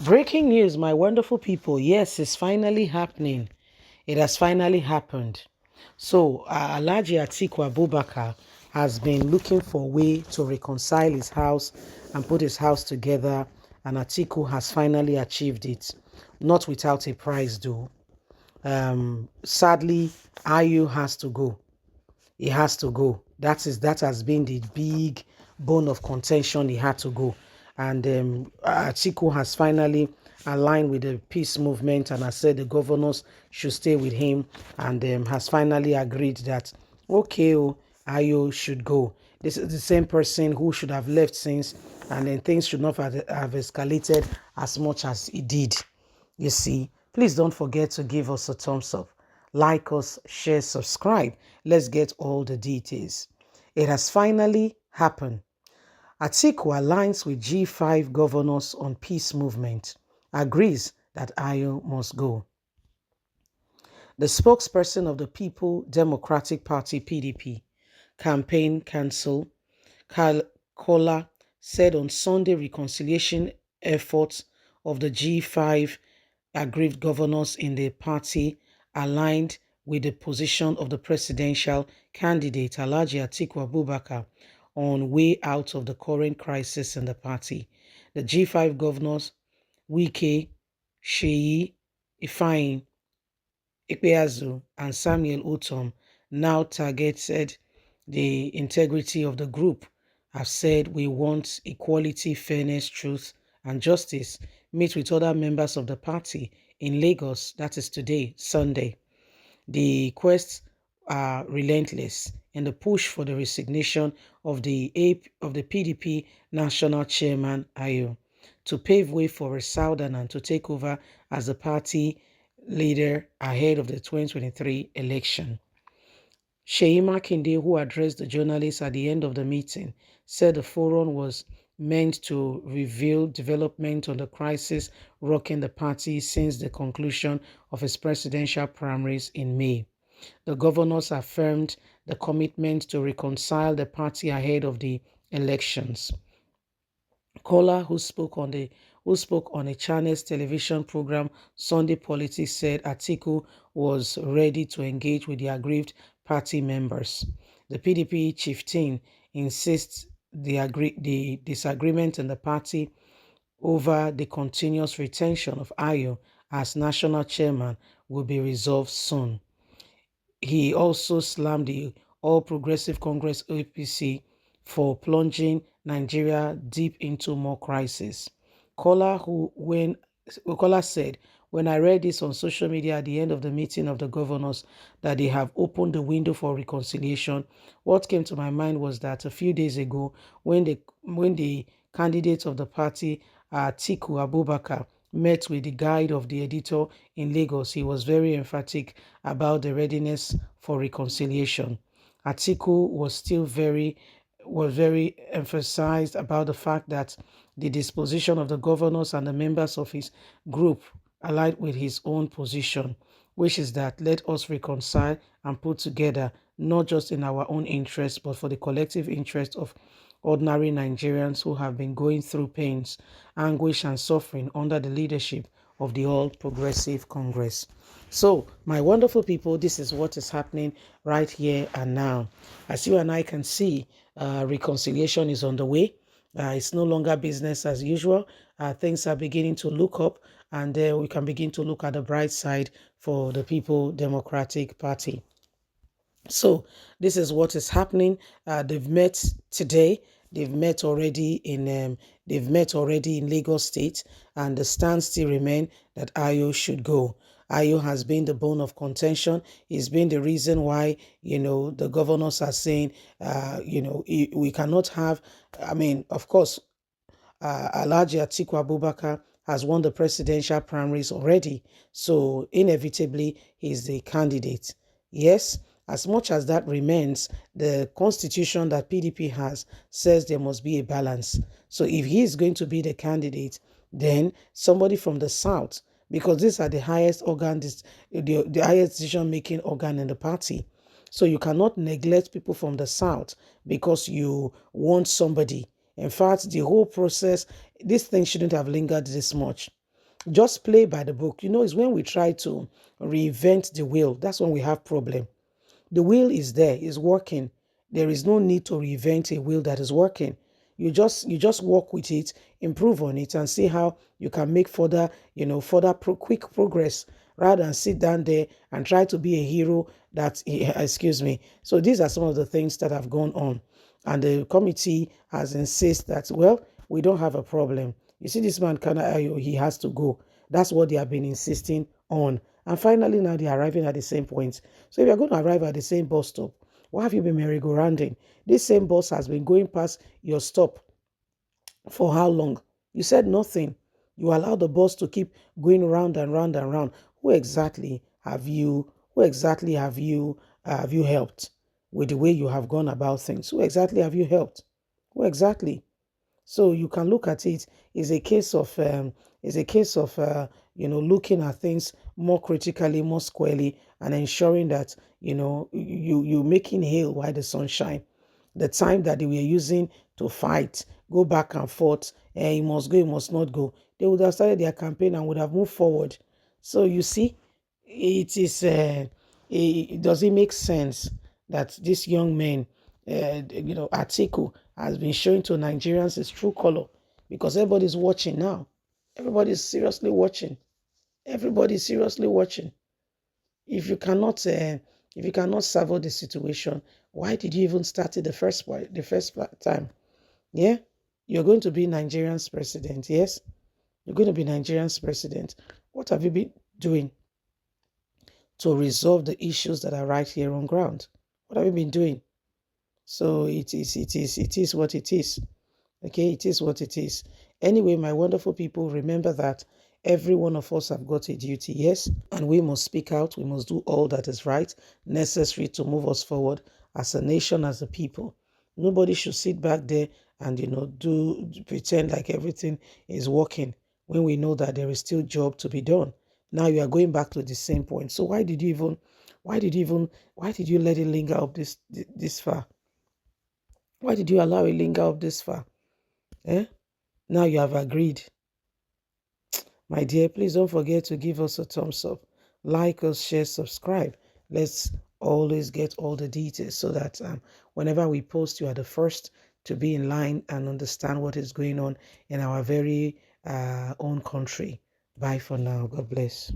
Breaking news, my wonderful people. Yes, it's finally happening. It has finally happened. So, Alhaji Atiku Abubakar has been looking for a way to reconcile his house and put his house together, and Atiku has finally achieved it. Not without a price, though. Sadly, Ayu has to go. He has to go. That has been the big bone of contention. He had to go, and Atiku has finally aligned with the peace movement, and has said the governors should stay with him, and has finally agreed that okay, Ayo should go. This is the same person who should have left since, and then things should not have escalated as much as it did. You see, please don't forget to give us a thumbs up, like us, share, subscribe. Let's get all the details. It has finally happened. Atiku aligns with G5 governors on peace movement, agrees that Ayo must go. The spokesperson of the People Democratic Party (PDP) campaign council, Kola, said on Sunday reconciliation efforts of the G5 aggrieved governors in the party aligned with the position of the presidential candidate Alhaji Atiku Abubakar on way out of the current crisis in the party. The G5 governors Wike, Sheyi, Ifeanyi, Ikpeazu, and Samuel Utom, now targeted the integrity of the group, have said we want equality, fairness, truth, and justice. Meet with other members of the party in Lagos, that is today, Sunday. The quests are relentless in the push for the resignation of the PDP national chairman Ayo to pave way for a Southern to take over as the party leader ahead of the 2023 election. Sheyi Makinde, who addressed the journalists at the end of the meeting, said the forum was meant to reveal development on the crisis rocking the party since the conclusion of its presidential primaries in May. The governors affirmed the commitment to reconcile the party ahead of the elections. Kola, who spoke on a Channels television program Sunday Politics, said Atiku was ready to engage with the aggrieved party members. The PDP chieftain insists the disagreement in the party over the continuous retention of Ayo as national chairman will be resolved soon. He also slammed the All Progressive Congress (APC) for plunging Nigeria deep into more crisis. Kola said, when I read this on social media at the end of the meeting of the governors that they have opened the window for reconciliation, what came to my mind was that a few days ago, when the candidate of the party, Atiku Abubakar, met with the guide of the editor in Lagos, he was very emphatic about the readiness for reconciliation. Atiku was very emphasized about the fact that the disposition of the governors and the members of his group aligned with his own position, which is that let us reconcile and put together, not just in our own interest, but for the collective interest of ordinary Nigerians who have been going through pains, anguish, and suffering under the leadership of the All Progressive Congress. So, my wonderful people, this is what is happening right here and now. As you and I can see, reconciliation is on the way. It's no longer business as usual. Things are beginning to look up, and we can begin to look at the bright side for the People Democratic Party. So this is what is happening. They've met today. They've met already in Lagos State, and the stance still remain that Ayo should go. Ayo has been the bone of contention. He's been the reason why the governors are saying we cannot have. I mean, of course, Alhaji Atiku Abubakar has won the presidential primaries already, so inevitably he's the candidate. Yes, as much as that remains, the constitution that PDP has says there must be a balance. So if he is going to be the candidate, then somebody from the south, because these are the highest organ, the highest decision-making organ in the party. So you cannot neglect people from the south because you want somebody. In fact, the whole process, this thing shouldn't have lingered this much. Just play by the book. It's when we try to reinvent the wheel. That's when we have problem. The wheel is there, is working. There is no need to reinvent a wheel that is working. You just work with it, improve on it, and see how you can make further, quick progress, rather than sit down there and try to be a hero that excuse me. So these are some of the things that have gone on. And the committee has insisted that, well, we don't have a problem. You see, this man he has to go. That's what they have been insisting on. And finally, now they're arriving at the same point. So if you're going to arrive at the same bus stop, why have you been merry-go-rounding? This same bus has been going past your stop for how long? You said nothing. You allowed the bus to keep going round and round and round. Who exactly have you helped with the way you have gone about things? Who exactly have you helped? Who exactly? So you can look at it as a case of looking at things more critically, more squarely, and ensuring that you making hay while the sun shine. The time that they were using to fight, go back and forth, he must go, he must not go, they would have started their campaign and would have moved forward. So you see, it does it make sense that this young man, Atiku, has been showing to Nigerians his true color, because everybody's watching now. Everybody's seriously watching. Everybody's seriously watching. If you cannot, salve the situation, why did you even start it the first time? Yeah, you're going to be Nigerian's president. Yes, you're going to be Nigerian's president. What have you been doing to resolve the issues that are right here on ground? What have you been doing? So it is what it is. Okay, it is what it is. Anyway, my wonderful people, remember that every one of us have got a duty, yes, and we must speak out. We must do all that is right, necessary to move us forward as a nation, as a people. Nobody should sit back there and do pretend like everything is working when we know that there is still job to be done. Now you are going back to the same point. So why did you let it linger up this far? Why did you allow it linger up this far? Eh? Now you have agreed. My dear, please don't forget to give us a thumbs up. Like us, share, subscribe. Let's always get all the details so that whenever we post, you are the first to be in line and understand what is going on in our very own country. Bye for now. God bless.